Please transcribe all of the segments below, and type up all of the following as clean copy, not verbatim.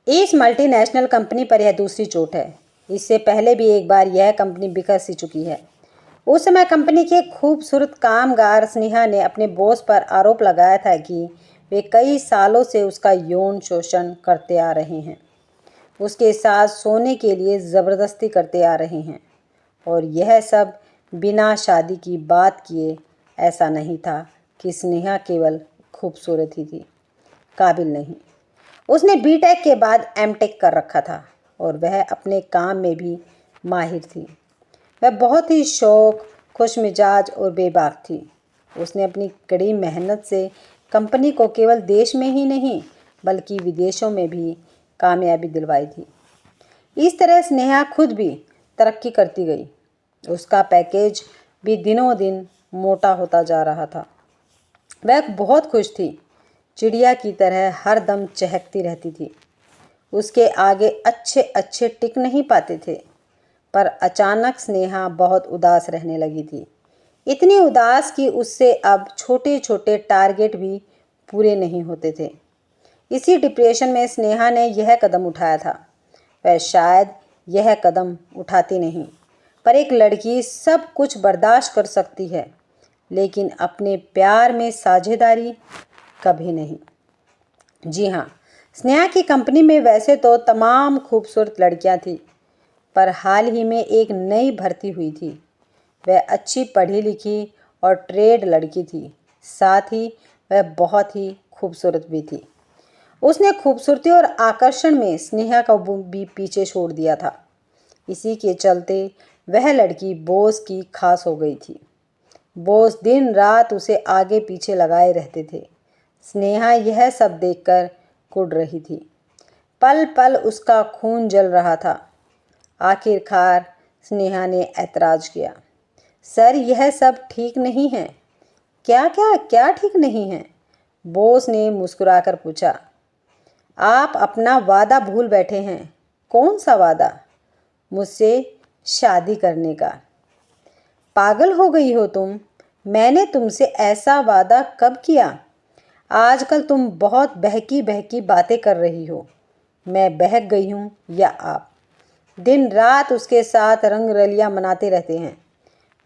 इस multinational company पर यह दूसरी चोट है। इससे पहले भी एक बार यह कंपनी बिखर सी चुकी है। उस समय कंपनी के खूबसूरत कामगार स्नेहा ने अपने बॉस पर आरोप लगाया था कि वे कई सालों से उसका यौन शोषण करते आ रहे हैं, उसके साथ सोने के लिए ज़बरदस्ती करते आ रहे हैं, और यह सब बिना शादी की बात किए। ऐसा नहीं था कि स्नेहा केवल खूबसूरत ही थी, काबिल नहीं। उसने बीटेक के बाद एमटेक कर रखा था और वह अपने काम में भी माहिर थी। वह बहुत ही शौक, खुश मिजाज और बेबाक थी। उसने अपनी कड़ी मेहनत से कंपनी को केवल देश में ही नहीं बल्कि विदेशों में भी कामयाबी दिलवाई थी। इस तरह स्नेहा खुद भी तरक्की करती गई। उसका पैकेज भी दिनों दिन मोटा होता जा रहा था। वह बहुत खुश थी, चिड़िया की तरह हर दम चहकती रहती थी। उसके आगे अच्छे अच्छे टिक नहीं पाते थे। पर अचानक स्नेहा बहुत उदास रहने लगी थी। इतनी उदास कि उससे अब छोटे छोटे टारगेट भी पूरे नहीं होते थे। इसी डिप्रेशन में स्नेहा ने यह कदम उठाया था। वह शायद यह कदम उठाती नहीं, पर एक लड़की सब कुछ बर्दाश्त कर सकती है, लेकिन अपने प्यार में साझेदारी कभी नहीं। जी हाँ, स्नेहा की कंपनी में वैसे तो तमाम खूबसूरत लड़कियां थीं, पर हाल ही में एक नई भर्ती हुई थी। वह अच्छी पढ़ी लिखी और ट्रेड लड़की थी, साथ ही वह बहुत ही खूबसूरत भी थी। उसने खूबसूरती और आकर्षण में स्नेहा का भी पीछे छोड़ दिया था। इसी के चलते वह लड़की बॉस की खास हो गई थी। बॉस दिन रात उसे आगे पीछे लगाए रहते थे। स्नेहा यह सब देखकर कुढ़ रही थी। पल पल उसका खून जल रहा था। आखिरकार स्नेहा ने ऐतराज़ किया, सर यह सब ठीक नहीं है। क्या क्या क्या ठीक नहीं है? बॉस ने मुस्कुराकर पूछा। आप अपना वादा भूल बैठे हैं। कौन सा वादा? मुझसे शादी करने का। पागल हो गई हो तुम? मैंने तुमसे ऐसा वादा कब किया? आजकल तुम बहुत बहकी बहकी बातें कर रही हो। मैं बहक गई हूँ या आप? दिन रात उसके साथ रंग रलियां मनाते रहते हैं।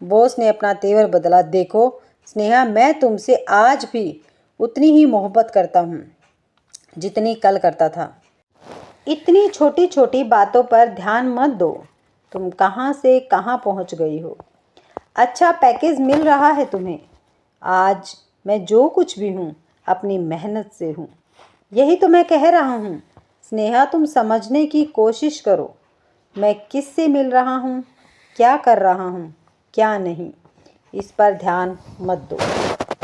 बॉस ने अपना तेवर बदला। देखो स्नेहा, मैं तुमसे आज भी उतनी ही मोहब्बत करता हूँ जितनी कल करता था। इतनी छोटी छोटी बातों पर ध्यान मत दो। तुम कहाँ से कहाँ पहुँच गई हो। अच्छा पैकेज मिल रहा है तुम्हें। आज मैं जो कुछ भी हूँ अपनी मेहनत से हूँ। यही तो मैं कह रहा हूँ। स्नेहा, तुम समझने की कोशिश करो। मैं किससे मिल रहा हूँ, क्या कर रहा हूँ, क्या नहीं, इस पर ध्यान मत दो।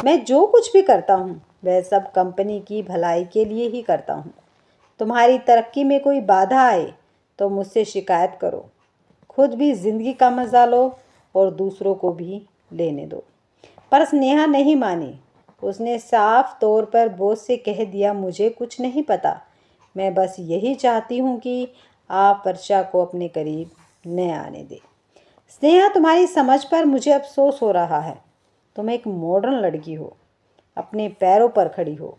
मैं जो कुछ भी करता हूँ वह सब कंपनी की भलाई के लिए ही करता हूँ। तुम्हारी तरक्की में कोई बाधा आए तो मुझसे शिकायत करो। खुद भी ज़िंदगी का मज़ा लो और दूसरों को भी लेने दो। पर स्नेहा नहीं मानी। उसने साफ तौर पर बॉस से कह दिया, मुझे कुछ नहीं पता। मैं बस यही चाहती हूँ कि आप वर्षा को अपने करीब न आने दें। स्नेहा, तुम्हारी समझ पर मुझे अफसोस हो रहा है। तुम एक मॉडर्न लड़की हो, अपने पैरों पर खड़ी हो।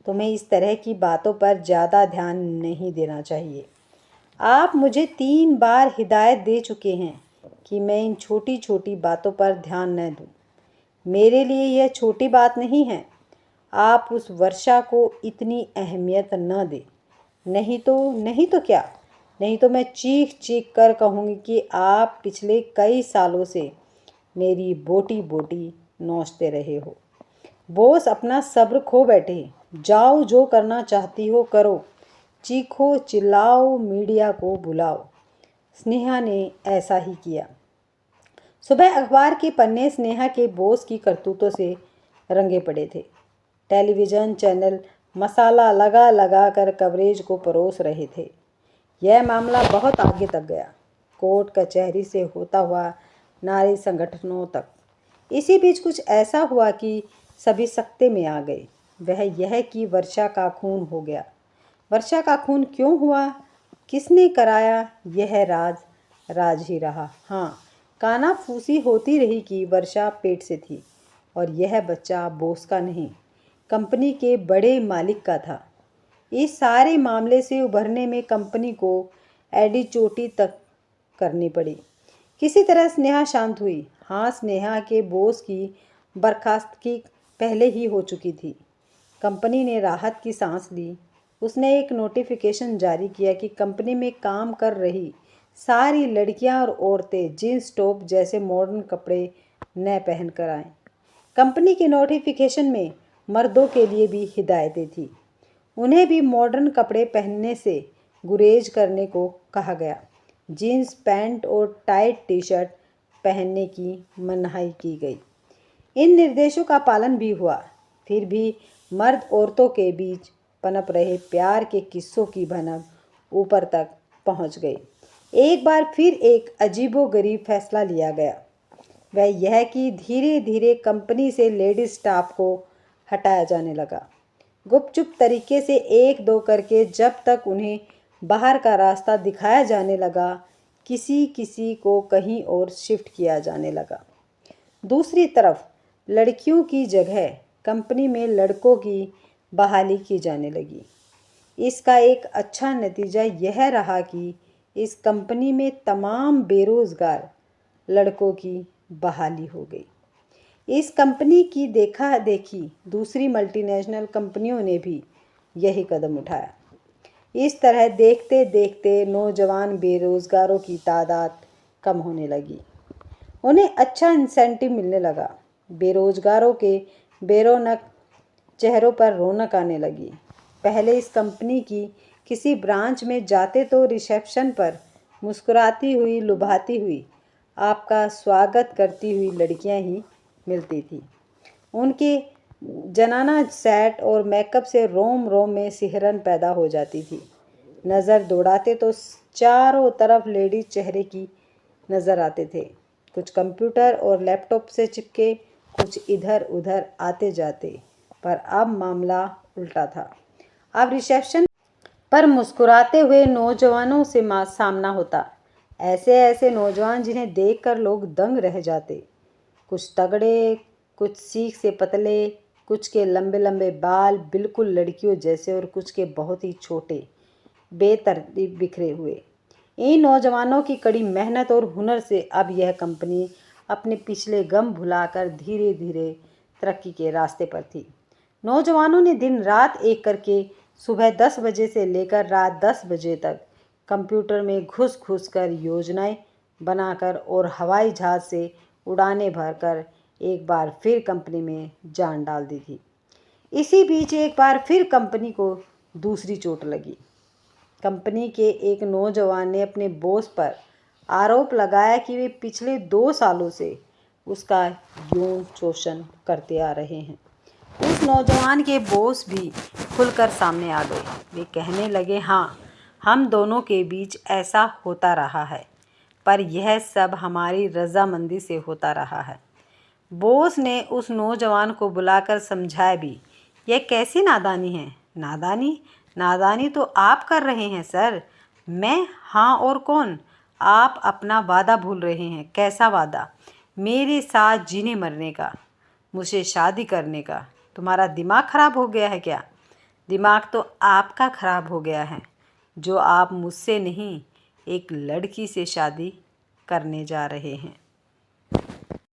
तुम्हें इस तरह की बातों पर ज़्यादा ध्यान नहीं देना चाहिए। आप मुझे 3 बार हिदायत दे चुके हैं कि मैं इन छोटी छोटी बातों पर ध्यान न दूं। मेरे लिए यह छोटी बात नहीं है। आप उस वर्षा को इतनी अहमियत न दें। नहीं तो क्या? नहीं तो मैं चीख चीख कर कहूँगी कि आप पिछले कई सालों से मेरी बोटी बोटी नोचते रहे हो। बॉस अपना सब्र खो बैठे। जाओ, जो करना चाहती हो करो। चीखो चिल्लाओ, मीडिया को बुलाओ। स्नेहा ने ऐसा ही किया। सुबह अखबार के पन्ने स्नेहा के बॉस की करतूतों से रंगे पड़े थे। टेलीविज़न चैनल मसाला लगा लगा कर कवरेज को परोस रहे थे। यह मामला बहुत आगे तक गया, कोर्ट कचहरी से होता हुआ नारी संगठनों तक। इसी बीच कुछ ऐसा हुआ कि सभी सकते में आ गए। वह यह कि वर्षा का खून हो गया। वर्षा का खून क्यों हुआ, किसने कराया, यह राज ही रहा। हाँ, कानाफूसी होती रही कि वर्षा पेट से थी और यह बच्चा बॉस का नहीं, कंपनी के बड़े मालिक का था। इस सारे मामले से उभरने में कंपनी को एडी चोटी तक करनी पड़ी। किसी तरह स्नेहा शांत हुई। हाँ, स्नेहा के बॉस की बर्खास्तगी पहले ही हो चुकी थी। कंपनी ने राहत की सांस ली। उसने एक नोटिफिकेशन जारी किया कि कंपनी में काम कर रही सारी लड़कियां और औरतें जींस टॉप जैसे मॉडर्न कपड़े न पहन कर आएं। कंपनी के नोटिफिकेशन में मर्दों के लिए भी हिदायतें थी। उन्हें भी मॉडर्न कपड़े पहनने से गुरेज करने को कहा गया। जीन्स पैंट और टाइट टी शर्ट पहनने की मनाही की गई। इन निर्देशों का पालन भी हुआ। फिर भी मर्द औरतों के बीच पनप रहे प्यार के किस्सों की भनक ऊपर तक पहुंच गई। एक बार फिर एक अजीबोगरीब फैसला लिया गया। वह यह कि धीरे धीरे कंपनी से लेडीज स्टाफ को हटाया जाने लगा। गुपचुप तरीके से एक दो करके जब तक उन्हें बाहर का रास्ता दिखाया जाने लगा, किसी किसी को कहीं और शिफ्ट किया जाने लगा। दूसरी तरफ लड़कियों की जगह कंपनी में लड़कों की बहाली की जाने लगी। इसका एक अच्छा नतीजा यह रहा कि इस कंपनी में तमाम बेरोजगार लड़कों की बहाली हो गई। इस कंपनी की देखा देखी दूसरी मल्टीनेशनल कंपनियों ने भी यही कदम उठाया। इस तरह देखते देखते नौजवान बेरोजगारों की तादाद कम होने लगी। उन्हें अच्छा इंसेंटिव मिलने लगा। बेरोजगारों के बेरौनक चेहरों पर रौनक आने लगी। पहले इस कंपनी की किसी ब्रांच में जाते तो रिसेप्शन पर मुस्कुराती हुई, लुभाती हुई, आपका स्वागत करती हुई लड़कियां ही मिलती थी। उनके जनाना सेट और मेकअप से रोम रोम में सिहरन पैदा हो जाती थी। नज़र दौड़ाते तो चारों तरफ लेडीज चेहरे की नज़र आते थे। कुछ कंप्यूटर और लैपटॉप से चिपके, कुछ इधर उधर आते जाते। पर अब मामला उल्टा था। अब रिसेप्शन पर मुस्कुराते हुए नौजवानों से सामना होता। ऐसे ऐसे नौजवान जिन्हें देखकर लोग दंग रह जाते। कुछ तगड़े, कुछ सीख से पतले, कुछ के लंबे लंबे बाल बिल्कुल लड़कियों जैसे और कुछ के बहुत ही छोटे, बेतरतीब बिखरे हुए। इन नौजवानों की कड़ी मेहनत और हुनर से अब यह कंपनी अपने पिछले गम भुलाकर धीरे धीरे तरक्की के रास्ते पर थी। नौजवानों ने दिन रात एक करके सुबह 10 बजे से लेकर रात 10 बजे तक कंप्यूटर में घुस घुस कर योजनाएं बनाकर और हवाई जहाज से उड़ानें भरकर एक बार फिर कंपनी में जान डाल दी थी। इसी बीच एक बार फिर कंपनी को दूसरी चोट लगी। कंपनी के एक नौजवान ने अपने बॉस पर आरोप लगाया कि वे पिछले 2 सालों से उसका यौन शोषण करते आ रहे हैं। उस नौजवान के बॉस भी खुलकर सामने आ गए। वे कहने लगे, हाँ, हम दोनों के बीच ऐसा होता रहा है, पर यह सब हमारी रजामंदी से होता रहा है। बॉस ने उस नौजवान को बुलाकर समझाया भी। यह कैसी नादानी है? नादानी तो आप कर रहे हैं सर। मैं? हाँ, और कौन? आप अपना वादा भूल रहे हैं। कैसा वादा? मेरे साथ जीने मरने का, मुझसे शादी करने का। तुम्हारा दिमाग खराब हो गया है क्या? दिमाग तो आपका खराब हो गया है जो आप मुझसे नहीं, एक लड़की से शादी करने जा रहे हैं।